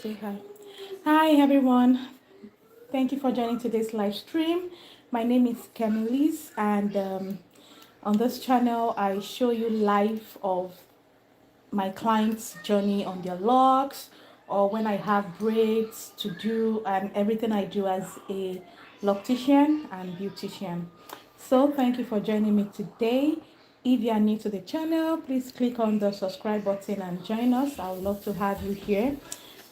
Say hi. Hi everyone. Thank you for joining today's live stream. My name is Kemilis, and on this channel I show you live of my clients' journey on their locks, or when I have braids to do, and everything I do as a loctician and beautician. So thank you for joining me today. If you are new to the channel, please click on the subscribe button and join us. I would love to have you here.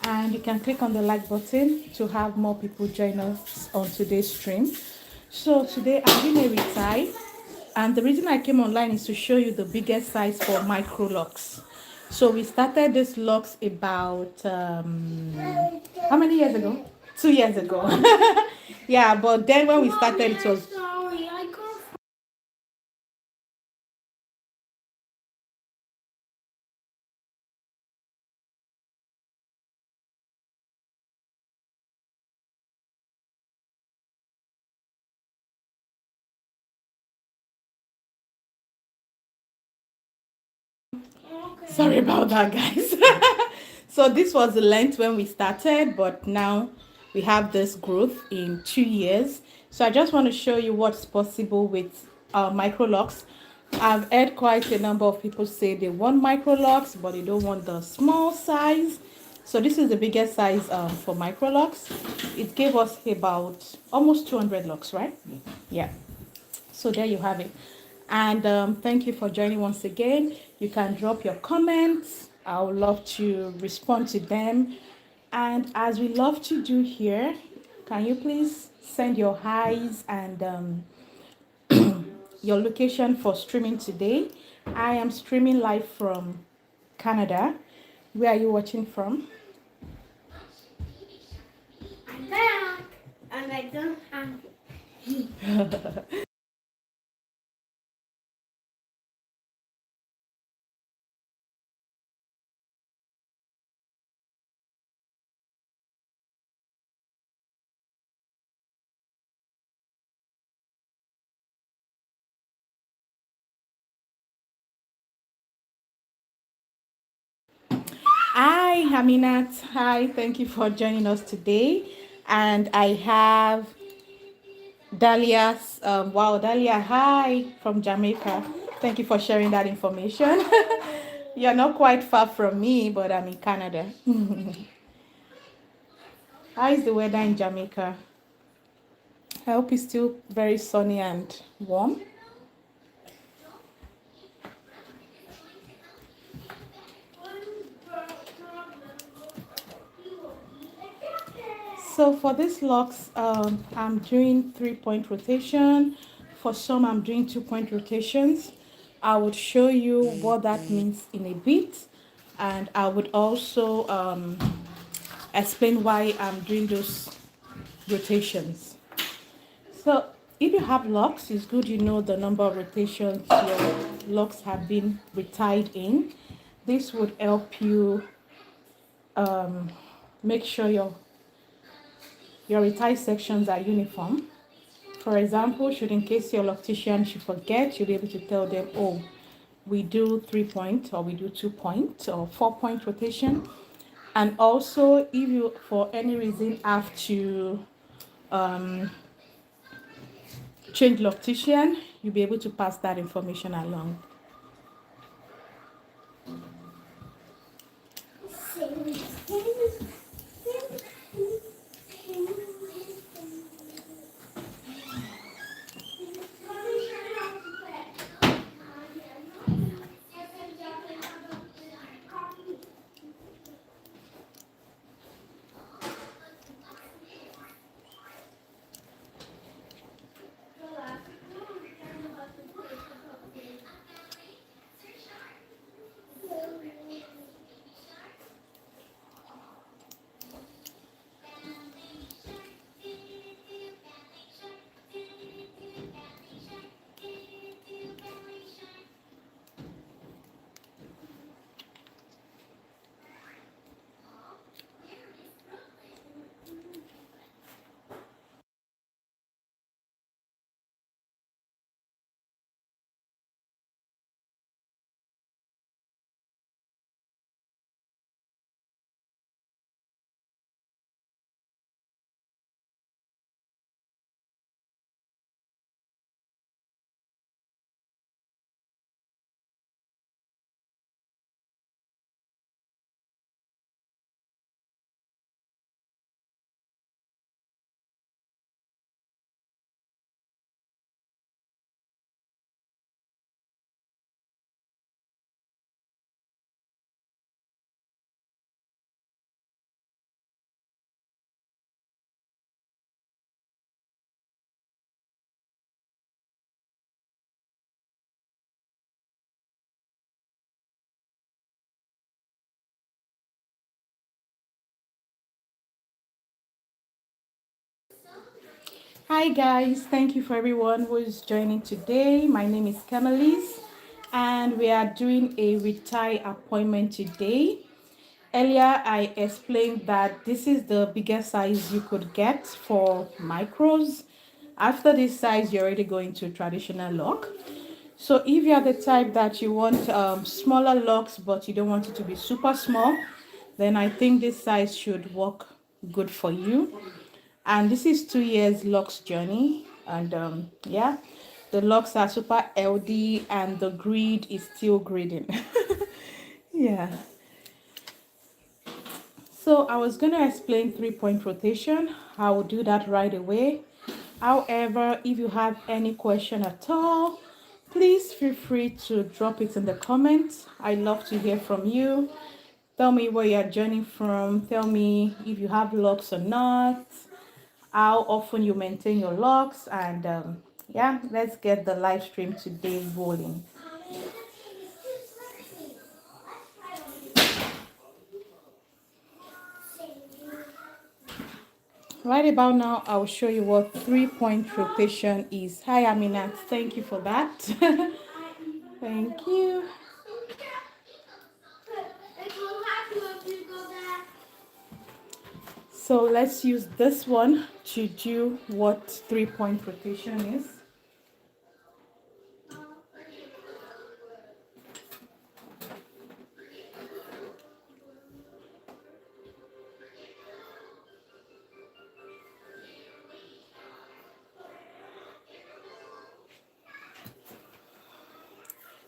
And you can click on the like button to have more people join us on today's stream. So today I'm doing a retie, and the reason I came online is to show you the biggest size for Microlocs. So we started this locks about how many years ago? 2 years ago. Yeah, but then when we started it was sorry about that, guys. So this was the length when we started, but now we have this growth in 2 years. So I just want to show you what's possible with Microlocs. I've heard quite a number of people say they want Microlocs, but they don't want the small size. So this is the biggest size for Microlocs. It gave us about almost 200 locks, right? Yeah. So there you have it. And thank you for joining once again. You can drop your comments. I would love to respond to them. And as we love to do here, can you please send your highs and your location for streaming today? I am streaming live from Canada. Where are you watching from? I'm back, and I don't have. Hi, Haminat. Hi, thank you for joining us today. And I have Dahlia's, wow, Dahlia, hi from Jamaica. Thank you for sharing that information. You're not quite far from me, but I'm in Canada. How is the weather in Jamaica? I hope it's still very sunny and warm. So for this locks, I'm doing 3-point rotation. For some, I'm doing 2-point rotations. I would show you what that means in a bit, and I would also explain why I'm doing those rotations. So if you have locks, it's good you know the number of rotations your locks have been retied in. This would help you make sure your retied sections are uniform. For example, should in case your loctician should forget, you'll be able to tell them, oh, we do 3-point or we do 2-point or 4-point rotation. And also, if you for any reason have to change loctician, you'll be able to pass that information along. Hi guys, thank you for everyone who is joining today. My name is Camelise and we are doing a retie appointment today. Earlier I explained that this is the biggest size you could get for micros. After this size, you're already going to traditional lock. So if you are the type that you want smaller locks but you don't want it to be super small, then I think this size should work good for you. And this is 2 years locks journey, and yeah, the locks are super healthy and the grid is still grading. Yeah, so I was going to explain 3-point rotation. I will do that right away. However, if you have any question at all, please feel free to drop it in the comments. I love to hear from you. Tell me where you're joining from. Tell me if you have locks or not, how often you maintain your locks, and yeah, let's get the live stream today rolling. Right about now, I'll show you what 3-point rotation is. Hi, Aminat. Thank you for that. Thank you. So let's use this one to do what 3-point rotation is.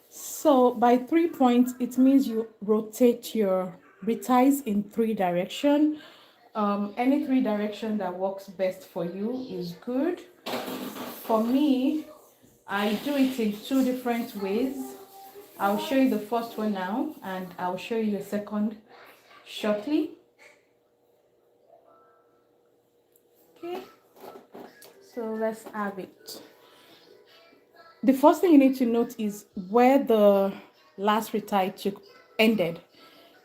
So by 3 points, it means you rotate your reties in 3 directions. Any 3 direction that works best for you is good. For me, I do it in 2 different ways. I'll show you the first one now, and I'll show you the second shortly. Okay, so let's have it. The first thing you need to note is where the last retie took ended.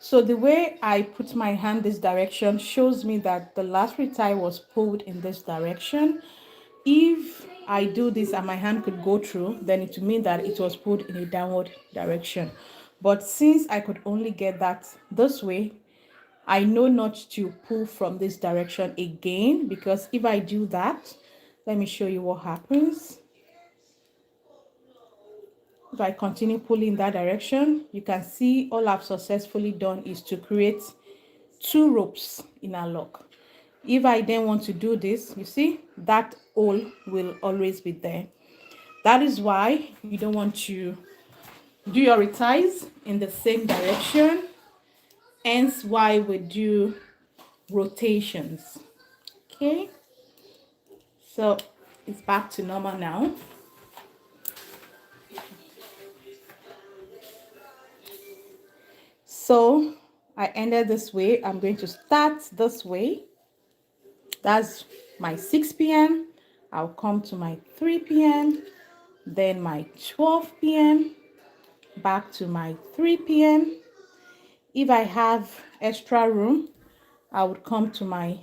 So the way I put my hand this direction shows me that the last retie was pulled in this direction. If I do this and my hand could go through, then it would mean that it was pulled in a downward direction. But since I could only get that this way, I know not to pull from this direction again, because if I do that, let me show you what happens. If I continue pulling in that direction, you can see all I've successfully done is to create 2 ropes in a lock. If I then want to do this, you see, that hole will always be there. That is why you don't want to do your reties in the same direction. Hence why we do rotations. Okay, so it's back to normal now. So I ended this way. I'm going to start this way. That's my 6 p.m. I'll come to my 3 p.m. Then my 12 p.m. Back to my 3 p.m. If I have extra room, I would come to my...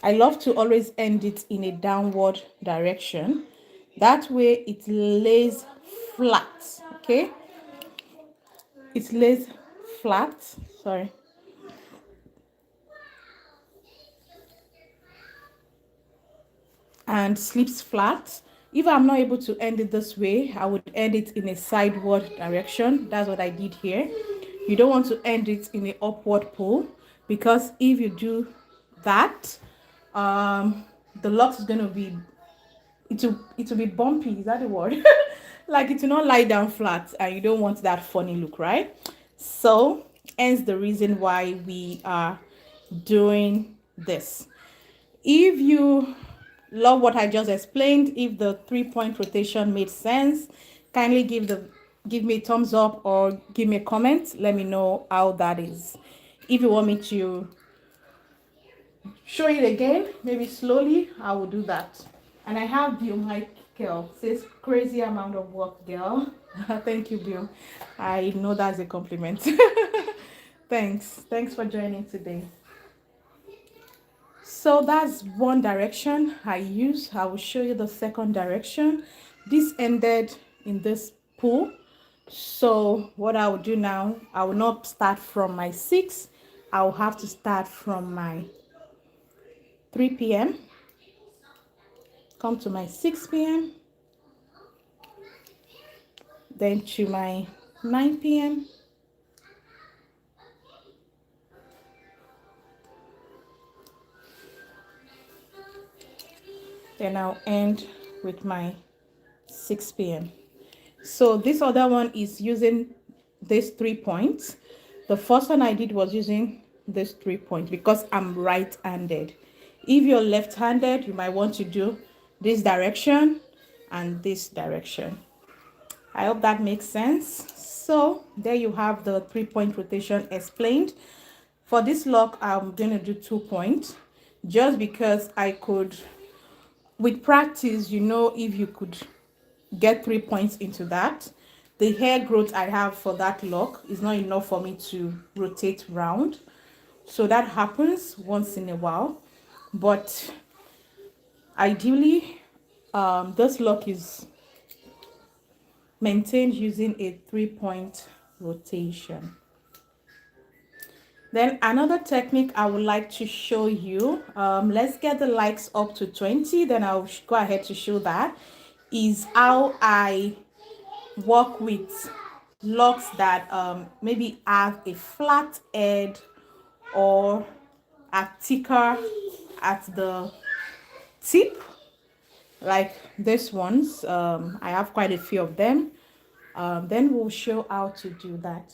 I love to always end it in a downward direction. That way it lays flat, okay? It lays flat, sorry. And sleeps flat. If I'm not able to end it this way, I would end it in a sideward direction. That's what I did here. You don't want to end it in an upward pull, because if you do that, the lock is going to be, it will be bumpy. Is that the word? Like it will not lie down flat, and you don't want that funny look, right? So hence the reason why we are doing this. If you love what I just explained, if the 3-point rotation made sense, kindly give me a thumbs up or give me a comment. Let me know how that is. If you want me to show it again, maybe slowly, I will do that. And I have Bill Michael says crazy amount of work, girl. Thank you, Bill. I know that's a compliment. Thanks for joining today. So that's one direction I use. I will show you the second direction. This ended in this pull. So what I will do now, I will not start from my 6. I will have to start from my 3 p.m. Come to my 6 p.m. Then to my 9 p.m. Then I'll end with my 6 p.m. So this other one is using these 3 points. The first one I did was using this 3 points because I'm right-handed. If you're left-handed, you might want to do this direction and this direction. I hope that makes sense. So there you have the 3-point rotation explained. For this lock, I'm going to do 2 points just because I could, with practice, you know, if you could get 3 points into that, the hair growth I have for that lock is not enough for me to rotate round. So that happens once in a while, but ideally this lock is maintained using a 3-point rotation. Then another technique I would like to show you, let's get the likes up to 20, then I'll go ahead to show that, is how I work with locks that maybe have a flat head or are thicker at the tip, like this ones. I have quite a few of them. Then we'll show how to do that.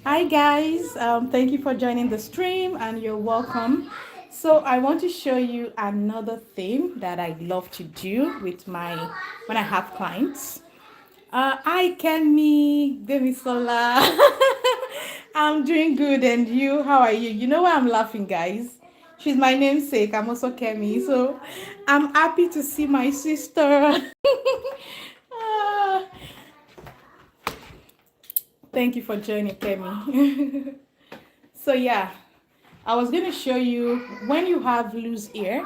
Hi guys, thank you for joining the stream and you're welcome. So I want to show you another thing that I love to do with my when I have clients. Hi, Kenmi, Demisola. I'm doing good, and you? How are you? You know why I'm laughing, guys? She's my namesake. I'm also Kemi, so I'm happy to see my sister. Ah, thank you for joining, Kemi. So yeah, I was gonna show you when you have loose hair.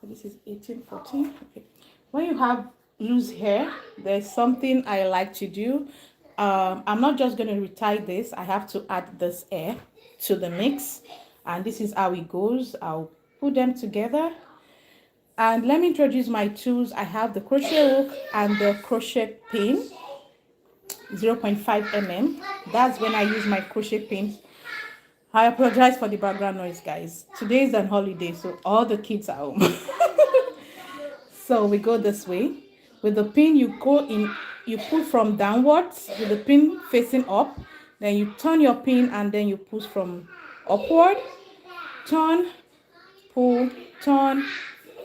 This is 1814. Okay. When you have loose hair, there's something I like to do. I'm not just going to retie this. I have to add this hair to the mix. And this is how it goes. I'll put them together. And let me introduce my tools. I have the crochet hook and the crochet pin, 0.5 mm. That's when I use my crochet pin. I apologize for the background noise, guys. Today is an holiday, so all the kids are home. So we go this way. With the pin, you go in, you pull from downwards with the pin facing up. Then you turn your pin and then you push from upward. Turn, pull, turn,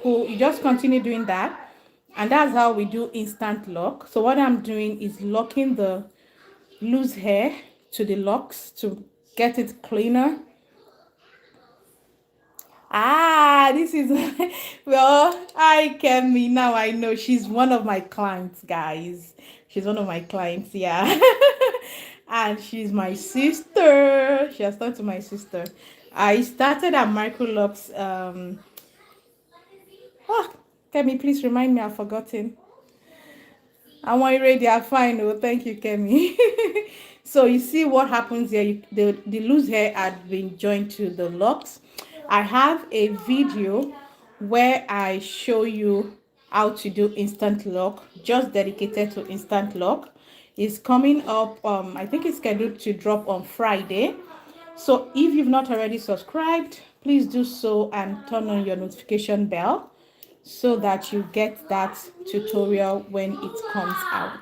pull. You just continue doing that. And that's how we do instant lock. So what I'm doing is locking the loose hair to the locks to get it cleaner. Ah, this is well, I can me now. I know she's one of my clients, guys. She's one of my clients, yeah. And she's my sister. She has turned to my sister. I started at Microlocs. Oh, Kemi, please remind me. I've forgotten. I want you ready. I'm fine. Oh, thank you, Kemi. So you see what happens here. The loose hair had been joined to the locks. I have a video where I show you how to do instant lock, just dedicated to instant lock. It's coming up. I think it's scheduled to drop on Friday. So if you've not already subscribed, please do so and turn on your notification bell so that you get that tutorial when it comes out.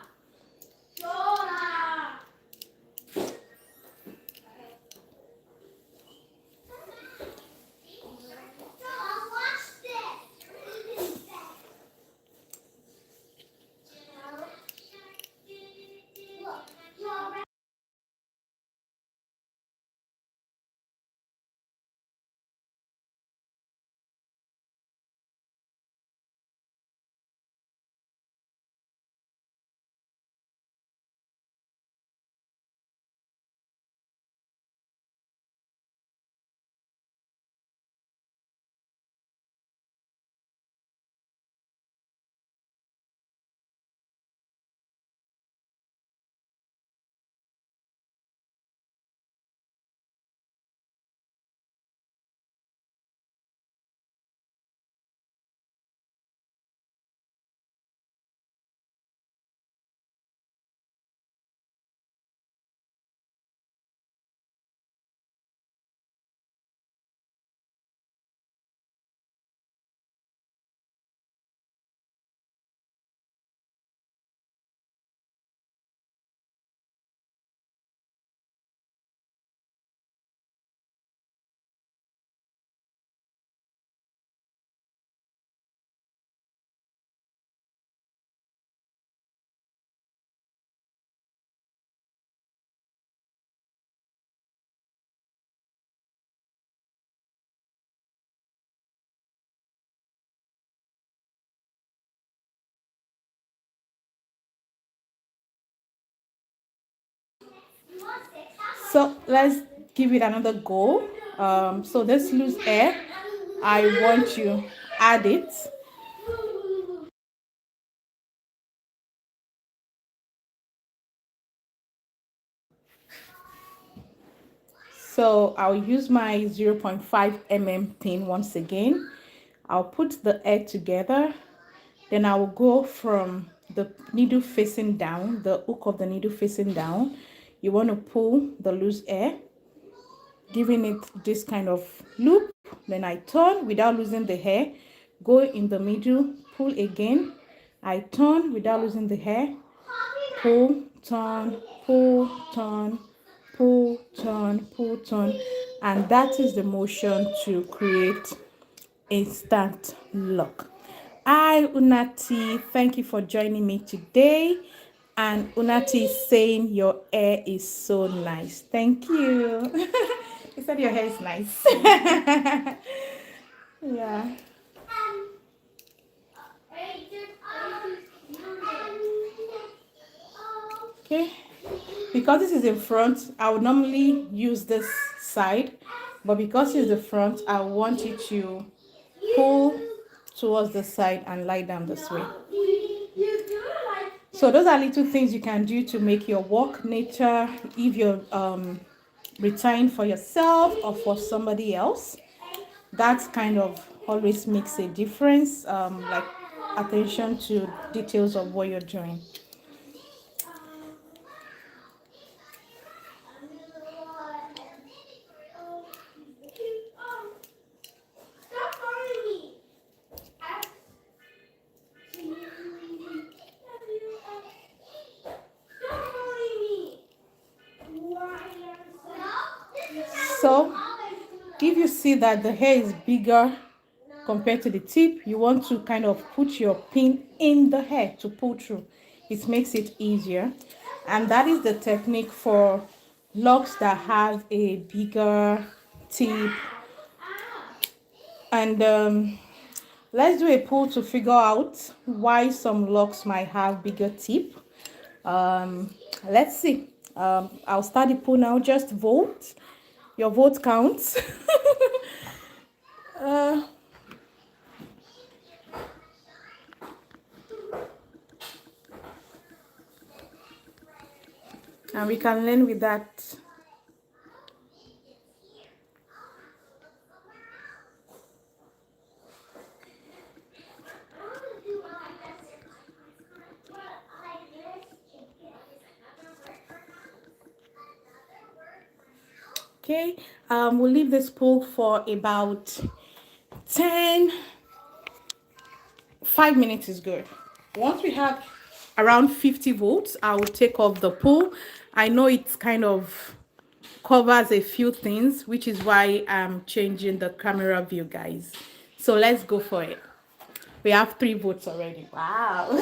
So let's give it another go. So this loose hair, I want to add it. So I'll use my 0.5 mm pin once again. I'll put the hair together. Then I will go from the needle facing down, the hook of the needle facing down. You want to pull the loose hair, giving it this kind of loop. Then I turn without losing the hair, go in the middle, pull again. I turn without losing the hair, pull, turn, pull, turn, pull, turn, pull, turn. And that is the motion to create instant lock. Hi, Unati. Thank you for joining me today. And Unati is saying your hair is so nice. Thank you. He said your hair is nice. Yeah. Okay. Because this is in front, I would normally use this side. But because it's the front, I want you to pull towards the side and lie down this way. So those are little things you can do to make your work neater if you're retying for yourself or for somebody else. That kind of always makes a difference, like attention to details of what you're doing. So if you see that the hair is bigger compared to the tip, you want to kind of put your pin in the hair to pull through. It makes it easier. And that is the technique for locks that have a bigger tip. And let's do a poll to figure out why some locks might have bigger tip. Let's see. I'll start the poll now. Just vote. Your vote counts. And we can learn with that. Okay, we'll leave this poll for about 5 minutes is good. Once we have around 50 votes, I will take off the poll. I know it's kind of covers a few things, which is why I'm changing the camera view, guys. So let's go for it. We have 3 votes already. Wow.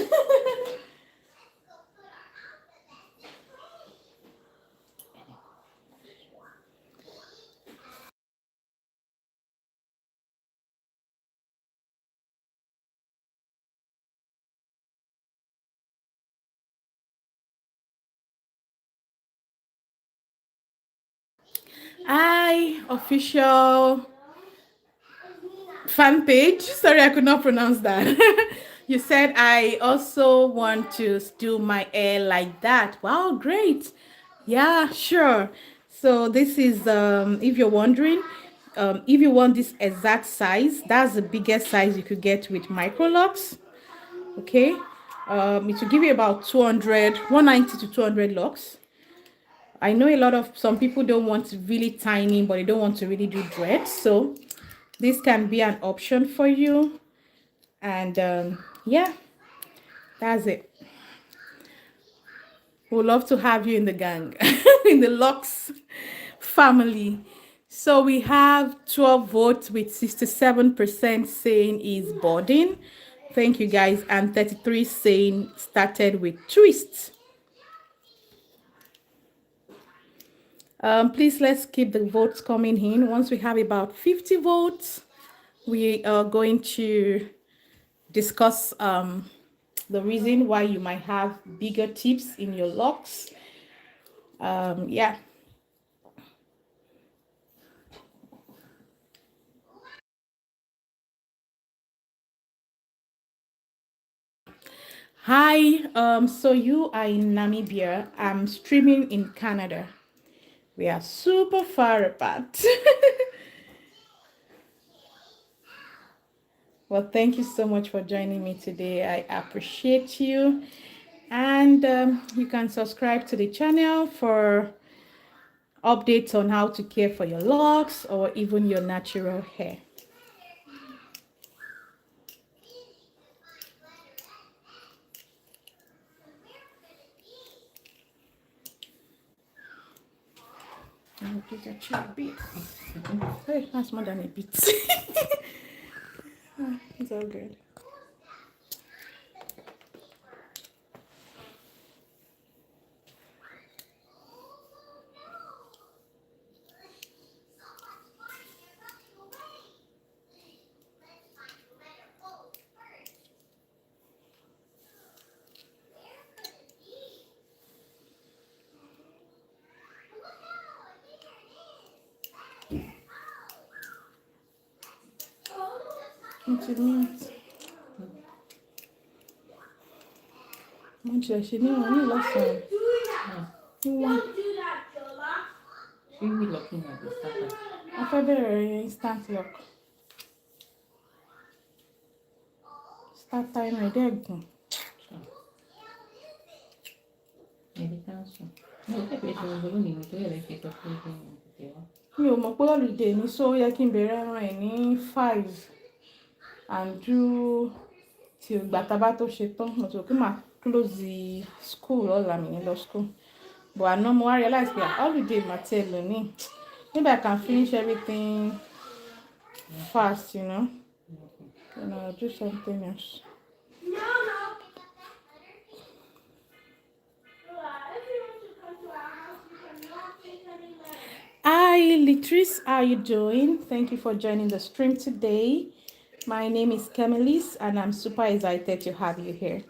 Hi, official fan page. Sorry, I could not pronounce that. You said I also want to do my hair like that. Wow, great. Yeah, sure. So this is if you're wondering, if you want this exact size, that's the biggest size you could get with Microlocs. Okay. It will give you about 190 to 200 locks. I know a lot of some people don't want really tiny, but they don't want to really do dreads. So this can be an option for you. And yeah, that's it. We'd love to have you in the gang, in the locs family. So we have 12 votes with 67% saying is boarding. Thank you, guys. And 33 saying started with twists. Please, let's keep the votes coming in. Once we have about 50 votes, we are going to discuss the reason why you might have bigger tips in your locks. Yeah. Hi, so you are in Namibia. I'm streaming in Canada. We are super far apart. Well, thank you so much for joining me today. I appreciate you. And you can subscribe to the channel for updates on how to care for your locks or even your natural hair. It's actually a bit. Hey, that's more than a bit. It's all good. mo ti mute. Mo ṣẹ̀ṣẹ̀ ní wọn ní lọ́sàn-án. Ní wọn. She will looking at the starter. A fẹ́ bẹ̀rẹ̀ instant lock. Start time rẹ̀ dẹ̀ gùn. Maybe cancel. No, I think we should go in to get a photo. Mi ò mọ̀ pé holiday ní so ó yẹ kí n bẹ̀rẹ̀ ẹran ẹ̀ ní 5 and do till ìgbà tá bá tó ṣe tán. Mo ti rò pé màá close the school lọ́la mi ní lọ school. But àná mo wá realize pé holiday mà tẹ̀ lò ní. Maybe I can finish everything fast, you know. And I'll do something else. Hi, Litrice, how are you doing? Thank you for joining the stream today. My name is Kemilis, and I'm super excited to have you here.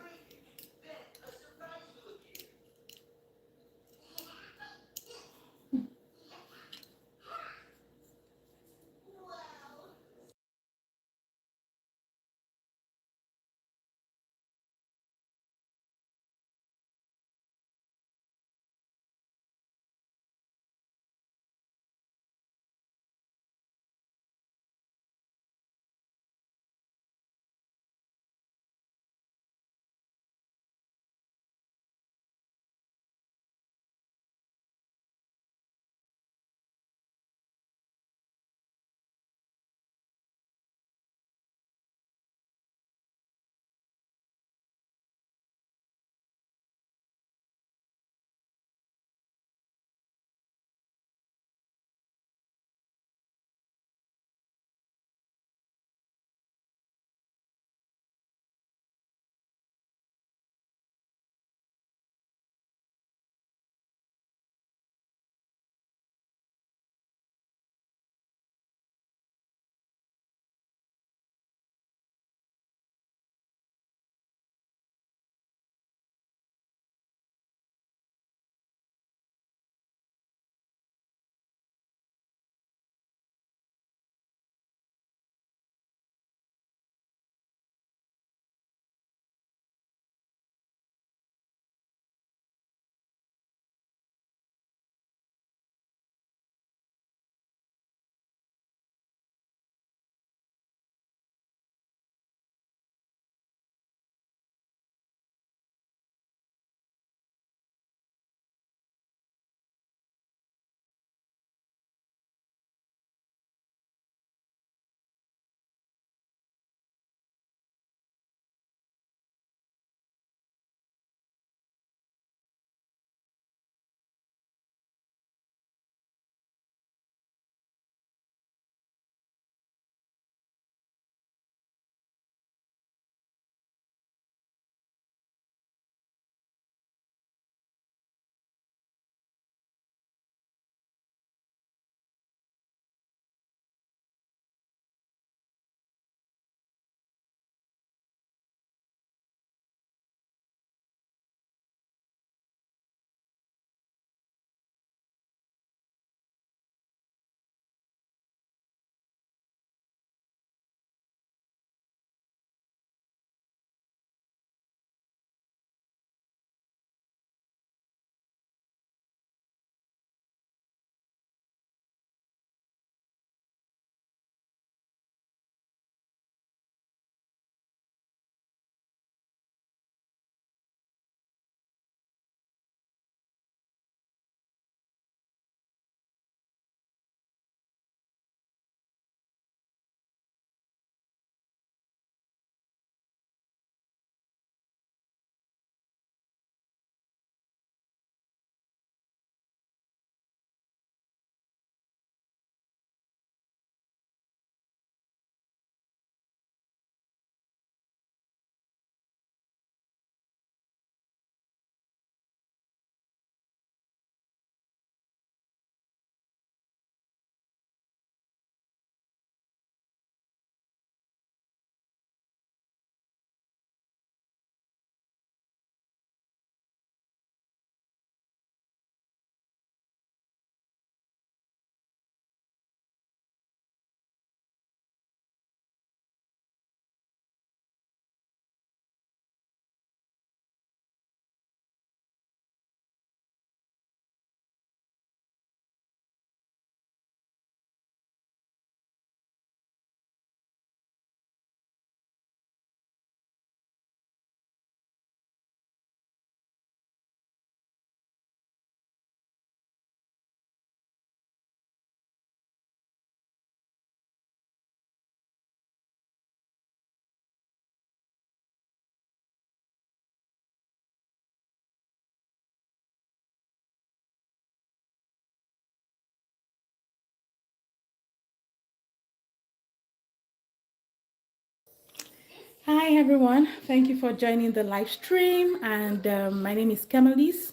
Hi everyone, thank you for joining the live stream, and my name is Camelise.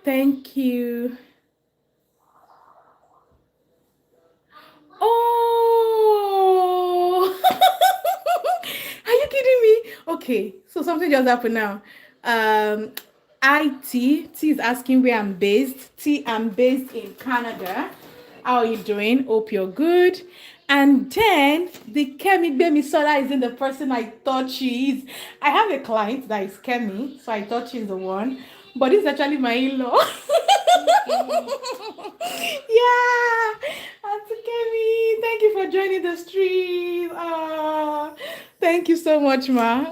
Thank you. Oh, are you kidding me? Okay, so something just happened now. Um, T is asking where I'm based. T, I'm based in Canada. How are you doing? Hope you're good. And then the Kemi Bemi Sola isn't the person I thought she is. I have a client that is Kemi, so I thought she's the one, but it's actually my in-law. Yeah, Auntie Kemi, thank you for joining the stream. Thank you so much, ma.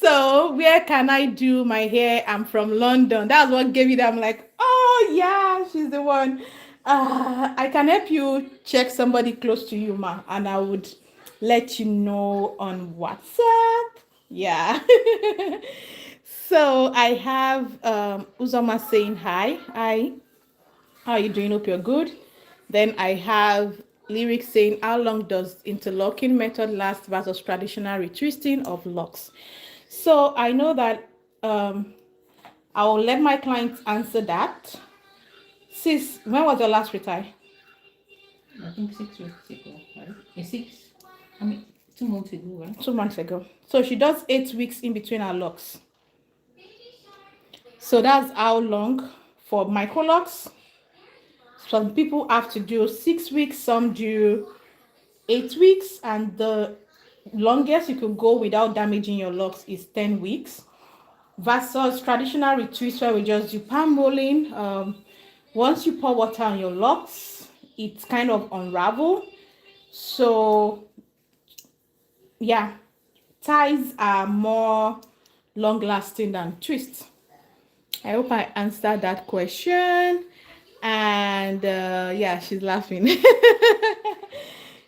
So, where can I do my hair? I'm from London. That's what gave it. I'm like, oh yeah, she's the one. I can help you check somebody close to you, ma, and I would let you know on WhatsApp. Yeah. So I have Uzoma saying hi. Hi. How are you doing? Hope you're good. Then I have lyrics saying, how long does interlocking method last versus traditional retwisting of locks? So I know that I will let my clients answer that. Sis, when was your last retire? I think 6 weeks ago, right? 2 months ago, right? 2 months ago. So she does 8 weeks in between her locks. So that's how long for microlocs. Some people have to do 6 weeks, some do 8 weeks, and the longest you could go without damaging your locks is 10 weeks. Versus traditional retwist where we just do palm rolling. Once you pour water on your locks, it's kind of unravel. So yeah, ties are more long lasting than twists. I hope I answered that question. And yeah, she's laughing.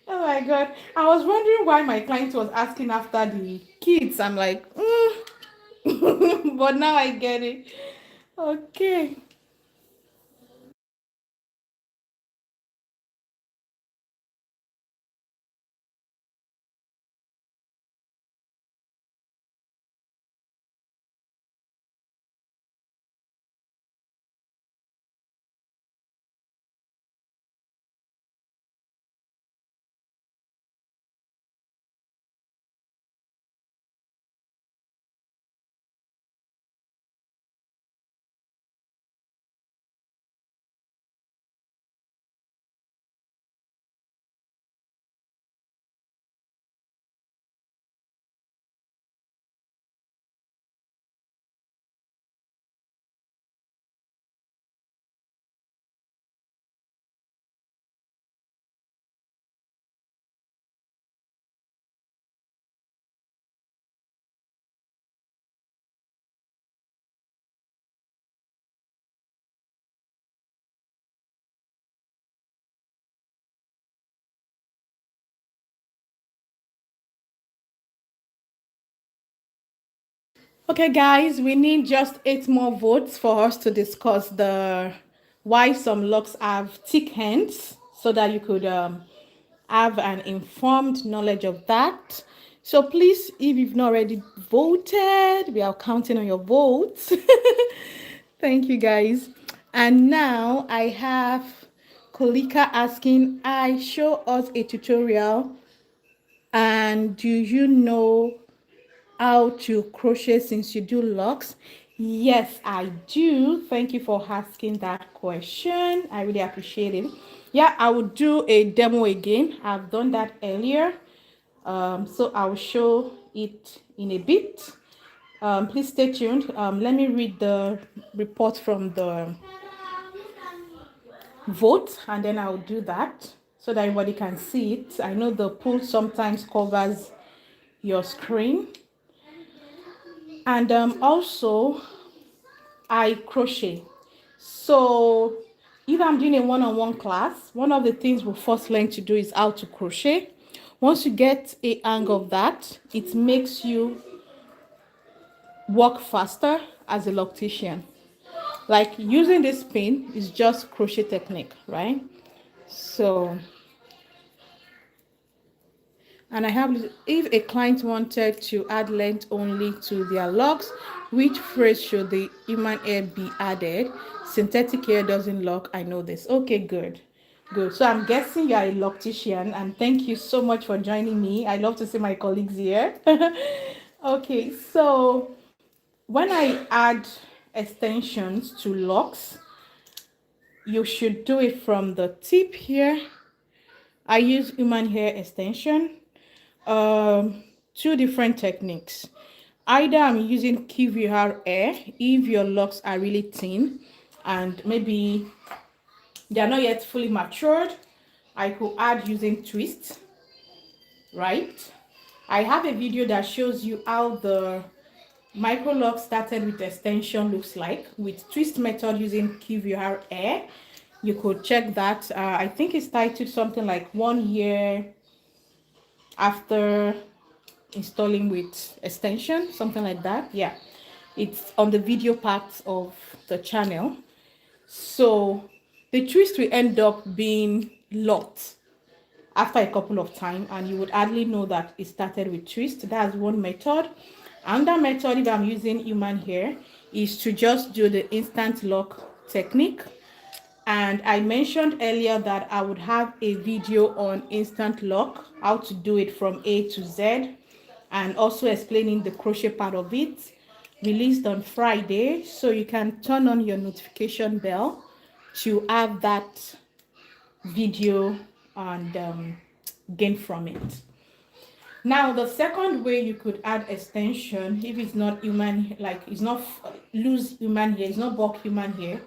Oh my god. I was wondering why my client was asking after the kids. I'm like, but now I get it. Okay. Okay, guys, we need just 8 more votes for us to discuss the why some locks have thick hands, so that you could have an informed knowledge of that. So please, if you've not already voted, we are counting on your votes. Thank you, guys. And now I have Kolika asking, I show us a tutorial, and do you know how to crochet since you do locks? Yes, I do. Thank you for asking that question. I really appreciate it. Yeah, I will do a demo again. I've done that earlier. So I will show it in a bit. Please stay tuned. Let me read the report from the vote, and then I'll do that so that everybody can see it. I know the poll sometimes covers your screen. And also I crochet. So if I'm doing a one-on-one class, one of the things we'll first learn to do is how to crochet. Once you get a hang of that, it makes you work faster as a loctician. Like using this pin is just crochet technique, right? So And I have, if a client wanted to add length only to their locks, which phrase should the human hair be added? Synthetic hair doesn't lock. I know this. Okay, good. Good. So I'm guessing you are a loctician, and thank you so much for joining me. I love to see my colleagues here. Okay, so when I add extensions to locks, you should do it from the tip here. I use human hair extension. Two different techniques. Either I'm using QVR air if your locks are really thin and maybe they are not yet fully matured. I could add using twist, right? I have a video that shows you how the microlock started with extension looks like with twist method using QVR air. You could check that. I think it's titled something like 1 year after installing with extension, something like that. Yeah, it's on the video part of the channel. So the twist will end up being locked after a couple of time, and you would hardly know that it started with twist. That's one method. Another method, if I'm using human hair, is to just do the instant lock technique. And I mentioned earlier that I would have a video on instant lock, how to do it from A to Z, and also explaining the crochet part of it, released on Friday. So you can turn on your notification bell to have that video and gain from it. Now, the second way you could add extension, if it's not human, like it's not loose human hair, it's not bulk human hair,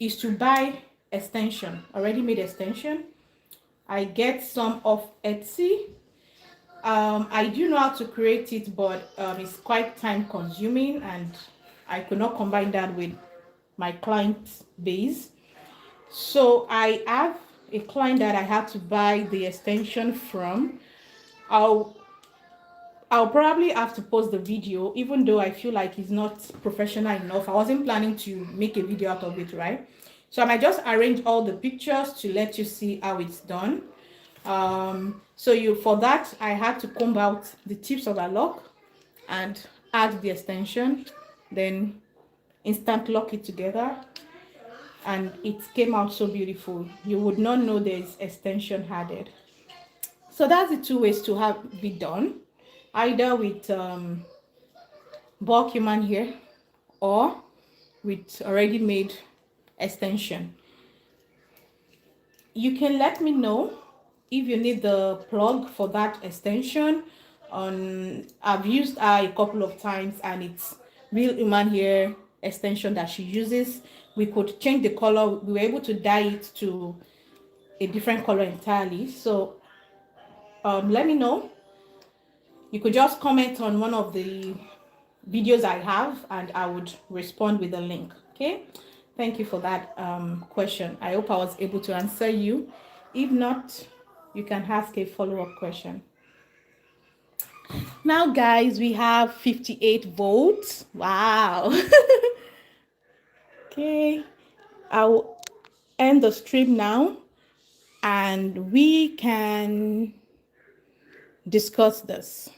is to buy extension, already made extension. I get some off Etsy. I do know how to create it, but it's quite time consuming and I could not combine that with my client base. So I have a client that I had to buy the extension from. I'll probably have to post the video, even though I feel like it's not professional enough. I wasn't planning to make a video out of it, right? So I might just arrange all the pictures to let you see how it's done. For that, I had to comb out the tips of a lock and add the extension, then instant lock it together, and it came out so beautiful. You would not know there's extension added. So that's the two ways to have it done, either with bulk human hair or with already made extension. You can let me know if you need the plug for that extension. I've used her a couple of times and it's real human hair extension that she uses. We could change the color. We were able to dye it to a different color entirely. So let me know. You could just comment on one of the videos I have and I would respond with a link. Okay, thank you for that question. I hope I was able to answer you. If not, you can ask a follow-up question. Now guys, we have 58 votes. Wow. Okay, I'll end the stream now and we can discuss this.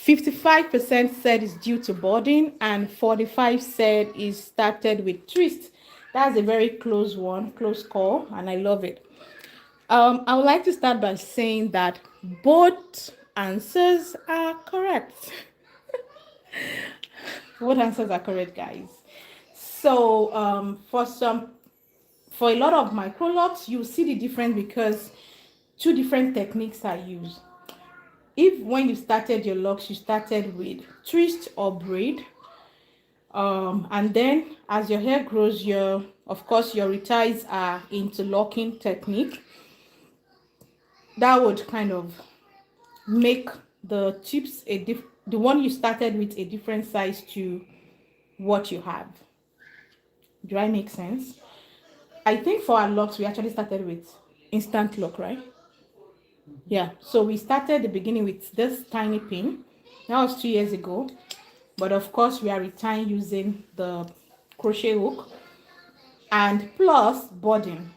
55% said it's due to boarding and 45% said it started with twist. That's a very close one, close call, and I love it. I would like to start by saying that both answers are correct. Both answers are correct, guys. So for a lot of microlocks, you see the difference because two different techniques are used. If when you started your locks, you started with twist or braid, and then as your hair grows, of course your reties are interlocking technique. That would kind of make the tips the one you started with a different size to what you have. Do I make sense? I think for our locks, we actually started with instant lock, right? Yeah, so we started the beginning with this tiny pin. That was 2 years ago. But of course, we are retying using the crochet hook and plus boarding.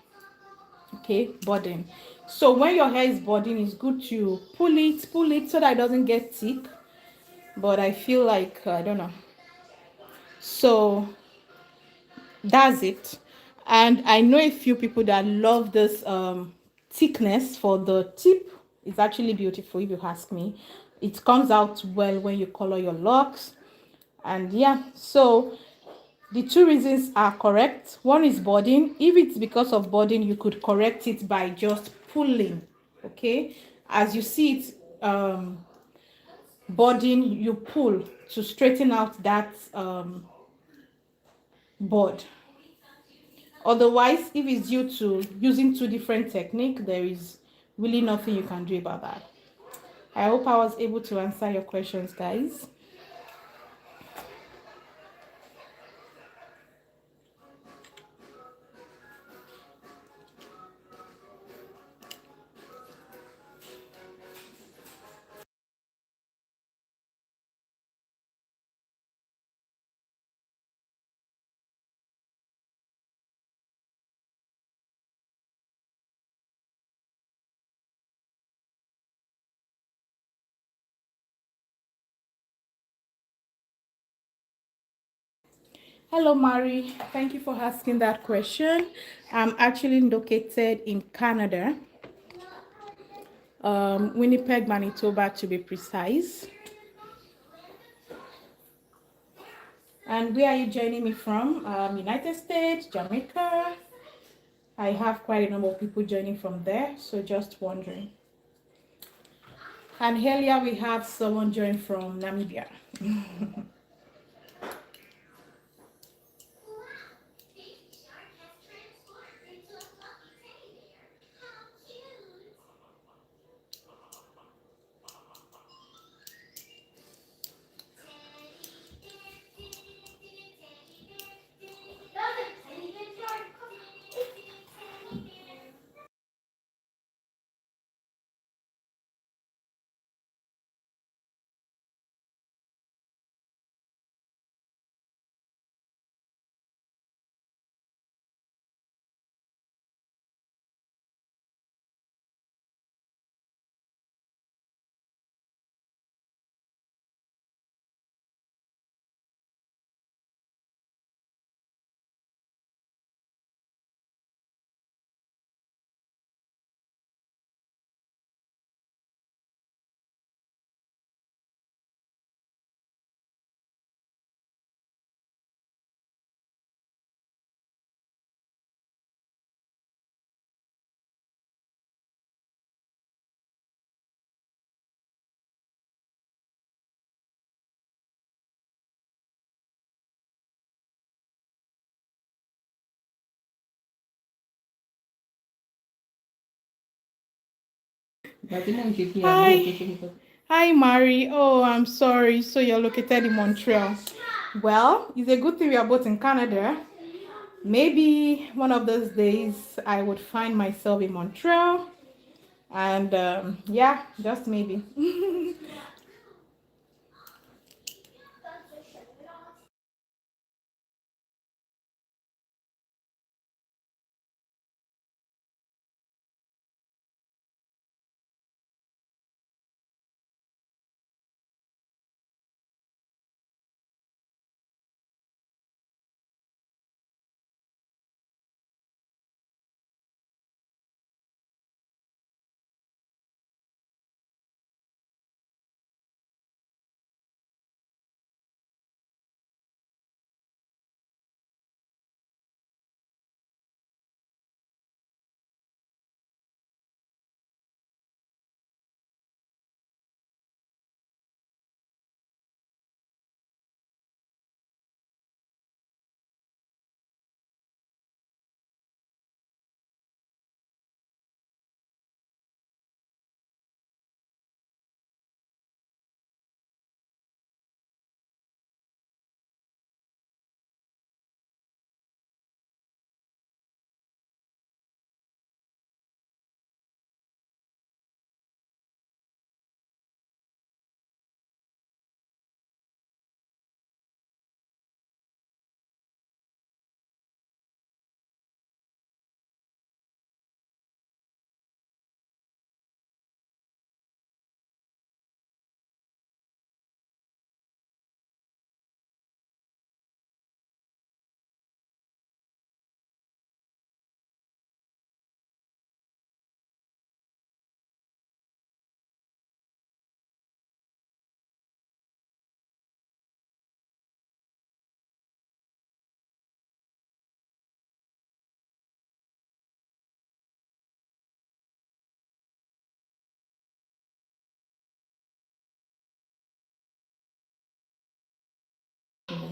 Okay, boarding. So when your hair is budding, it's good to pull it so that it doesn't get thick. But I feel like I don't know. So that's it. And I know a few people that love this thickness for the tip. It's actually beautiful if you ask me. It comes out well when you color your locks. And yeah, so the two reasons are correct. One is budding. If it's because of budding, you could correct it by just pulling. Okay, as you see it budding, you pull to straighten out that bud. Otherwise, if it's due to using two different techniques, there is really nothing you can do about that. I hope I was able to answer your questions, guys. Hello, Mari. Thank you for asking that question. I'm actually located in Canada, Winnipeg, Manitoba, to be precise. And where are you joining me from? United States, Jamaica. I have quite a number of people joining from there, so just wondering. And earlier we have someone join from Namibia. Hi. Hi, Mari. Oh, I'm sorry. So you're located in Montreal. Well, it's a good thing we are both in Canada. Maybe one of those days I would find myself in Montreal. And yeah, just maybe.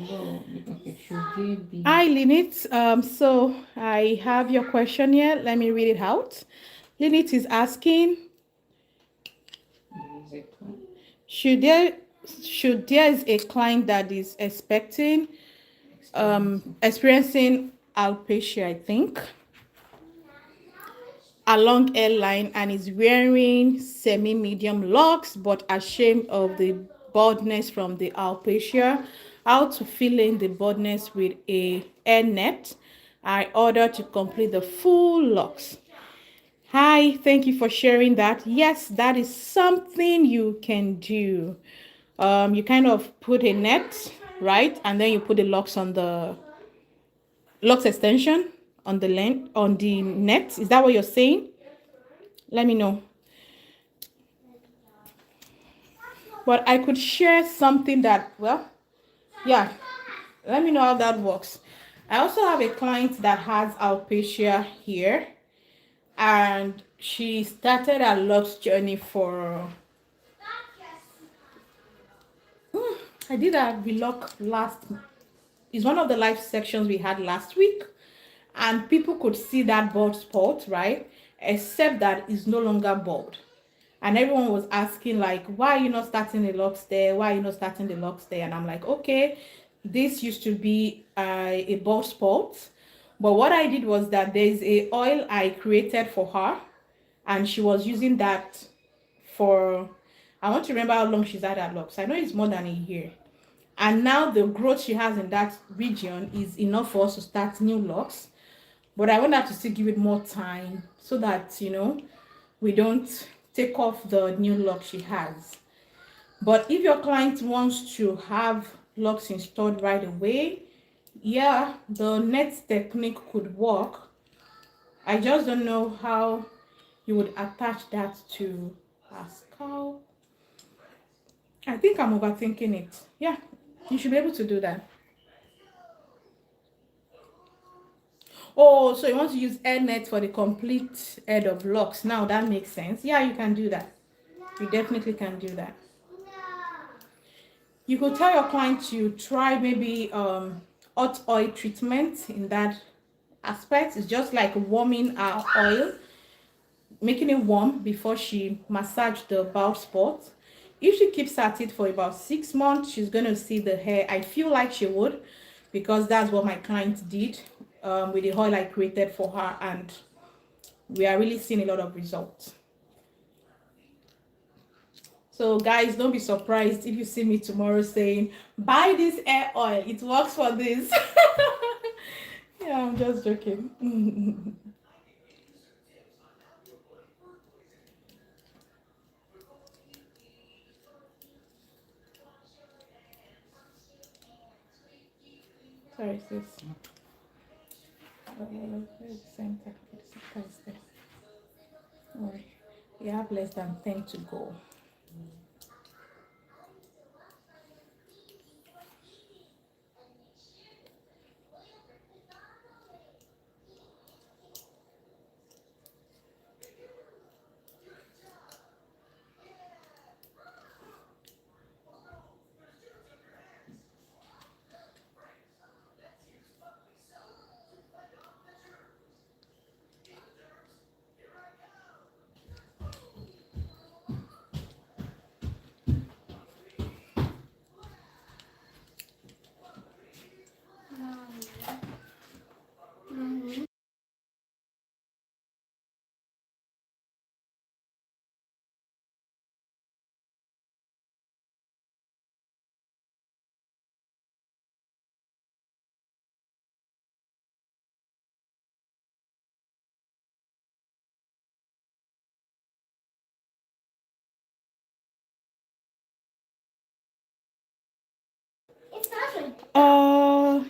Okay, should they be? Hi, Linit. So I have your question here. Let me read it out. Linit is asking, should there is a client that is experiencing alopecia, I think, along hairline, and is wearing semi-medium locks but ashamed of the baldness from the alopecia, how to fill in the baldness with a hair net in order to complete the full locks. Hi, thank you for sharing that. Yes, that is something you can do. You kind of put a net, right? And then you put the locks on the locks extension on the length on the net. Is that what you're saying? Let me know. But I could share something that, well, yeah, let me know how that works. I also have a client that has alopecia here, and she started her locks journey for I did a vlog last. It's one of the live sections we had last week, and people could see that bald spot, right? Except that it's no longer bald, and everyone was asking like, why are you not starting the locks there? Why are you not starting the locks there? And I'm like, okay, this used to be a bald spot, but what I did was that there's a oil I created for her, and she was using that for, I want to remember how long she's had her locks. I know it's more than a year. And now the growth she has in that region is enough for us to start new locks. But I want her to still give it more time so that, we don't take off the new lock she has. But if your client wants to have locks installed right away, yeah, the net technique could work. I just don't know how you would attach that to a scalp. I think I'm overthinking it. Yeah, you should be able to do that. Oh, so you want to use hair net for the complete head of locks. Now that makes sense. Yeah, you can do that. You definitely can do that. You could tell your client to try maybe hot oil treatment in that aspect. It's just like warming our oil, making it warm before she massage the bald spot. If she keeps at it for about 6 months, she's going to see the hair. I feel like she would, because that's what my client did with the oil I created for her, and we are really seeing a lot of results. So guys, don't be surprised if you see me tomorrow saying, buy this hair oil, it works for this. Yeah, I'm just joking. Sorry, sis. Center is there. Oh, you have less than 10 to go.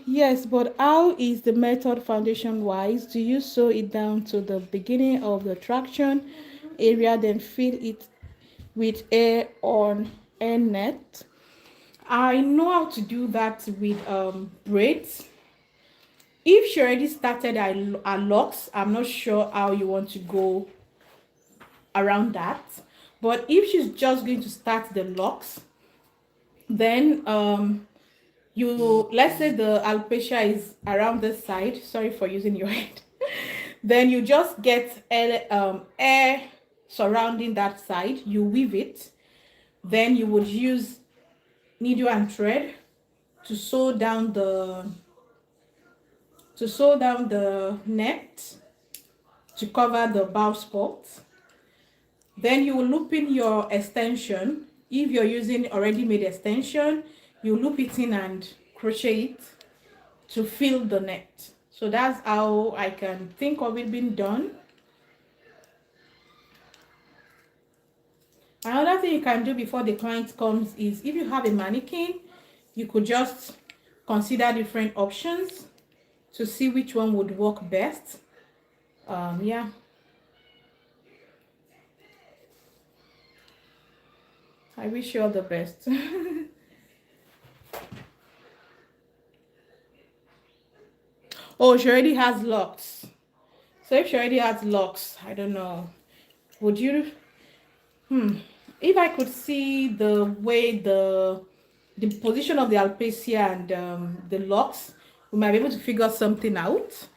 Yes, but how is the method foundation wise? Do you sew it down to the beginning of the traction area, then fill it with air on air net? I know how to do that with braids. If she already started her locks, I'm not sure how you want to go around that. But if she's just going to start the locks, then let's say the alopecia is around this side. Sorry for using your head. Then you just get air surrounding that side. You weave it. Then you would use needle and thread to sew down the net to cover the bald spot. Then you will loop in your extension. If you're using already made extension, you loop it in and crochet it to fill the net. So that's how I can think of it being done. Another thing you can do before the client comes is, if you have a mannequin, you could just consider different options to see which one would work best. Yeah. I wish you all the best. Oh, she already has locks. So if she already has locks, I don't know. Would you? If I could see the way the position of the alopecia and the locks, we might be able to figure something out.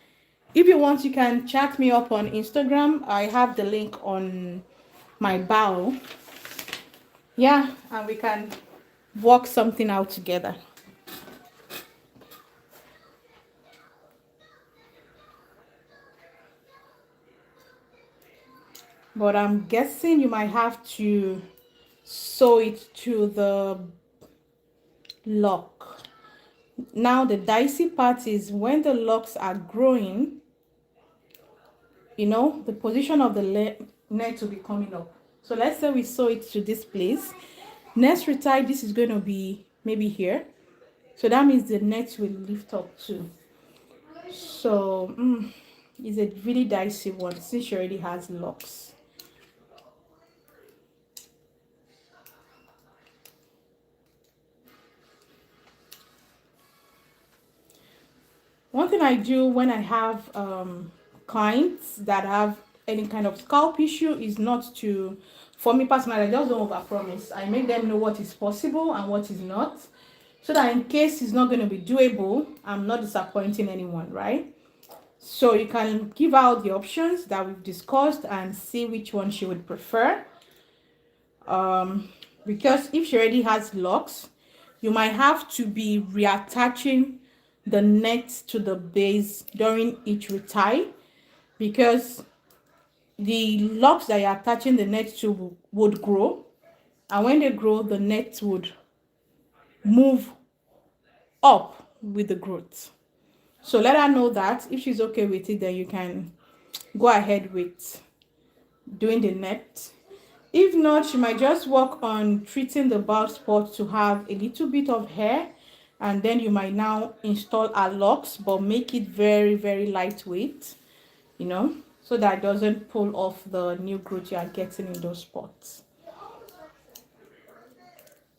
If you want, you can chat me up on Instagram. I have the link on my bio. Yeah, and we can work something out together. But I'm guessing you might have to sew it to the lock. Now the dicey part is when the locks are growing, you know, the position of the net will be coming up. So let's say we sew it to this place. Next retie, this is going to be maybe here. So that means the net will lift up too. So it's a really dicey one since she already has locks. One thing I do when I have clients that have any kind of scalp issue is not to, for me personally, I just don't overpromise. I make them know what is possible and what is not, so that in case it's not going to be doable, I'm not disappointing anyone, right? So you can give out the options that we've discussed and see which one she would prefer. Because if she already has locks, you might have to be reattaching the net to the base during each retie, because the locks that you're attaching the net to would grow, and when they grow, the net would move up with the growth. So let her know that. If she's okay with it, then you can go ahead with doing the net. If not, she might just work on treating the bald spot to have a little bit of hair, and then you might now install our locks, but make it very, very lightweight, you know, so that it doesn't pull off the new growth you are getting in those spots.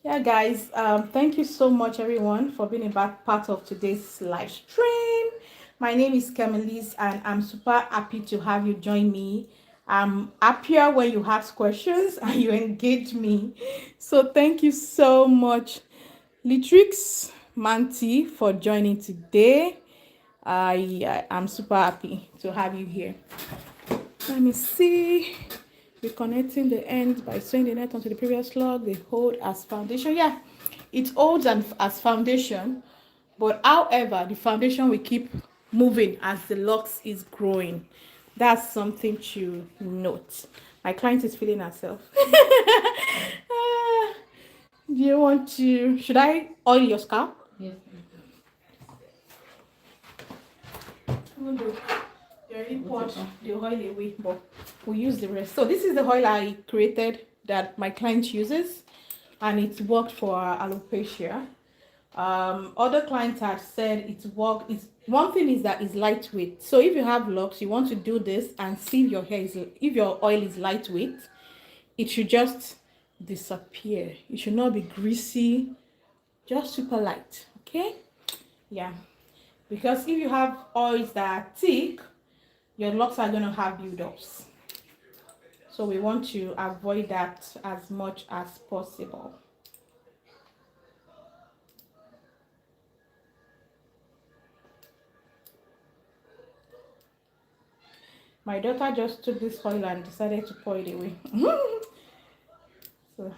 Yeah, guys, thank you so much, everyone, for being a part of today's live stream. My name is Camelise, and I'm super happy to have you join me. I'm happier when you ask questions and you engage me. So thank you so much, Litrix Manti, for joining today. I'm super happy to have you here. Let me see. Reconnecting the ends by sewing the net onto the previous log. They hold as foundation. Yeah, it holds as foundation, but however, the foundation will keep moving as the locks is growing. That's something to note. My client is feeling herself. Do you want to? Should I oil your scalp? Yes. You already poured the oil away, but we'll use the rest. So this is the oil I created that my client uses, and it's worked for alopecia. Other clients have said it's worked. One thing is that it's lightweight. So if you have locks, you want to do this and see if your hair is, if your oil is lightweight, it should just disappear. It should not be greasy, just super light. Okay, yeah, because if you have oils that are thick, your locks are going to have build-ups. So we want to avoid that as much as possible. My daughter just took this oil and decided to pour it away. So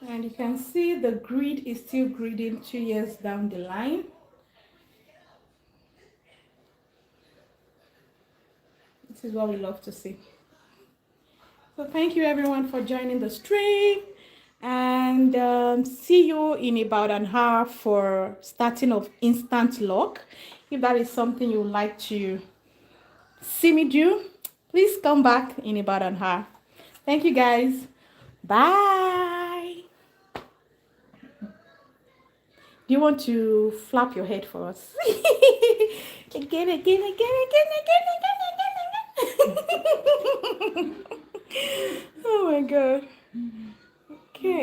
and you can see the grid is still gridding 2 years down the line. This is what we love to see. So thank you everyone for joining the stream, and see you in about an hour for starting of instant lock. If that is something you would like to see me do, please come back in about an hour. Thank you guys. Bye. Do you want to flap your head for us? Again, again, again, again, again, again, again, again. Oh my god. Okay.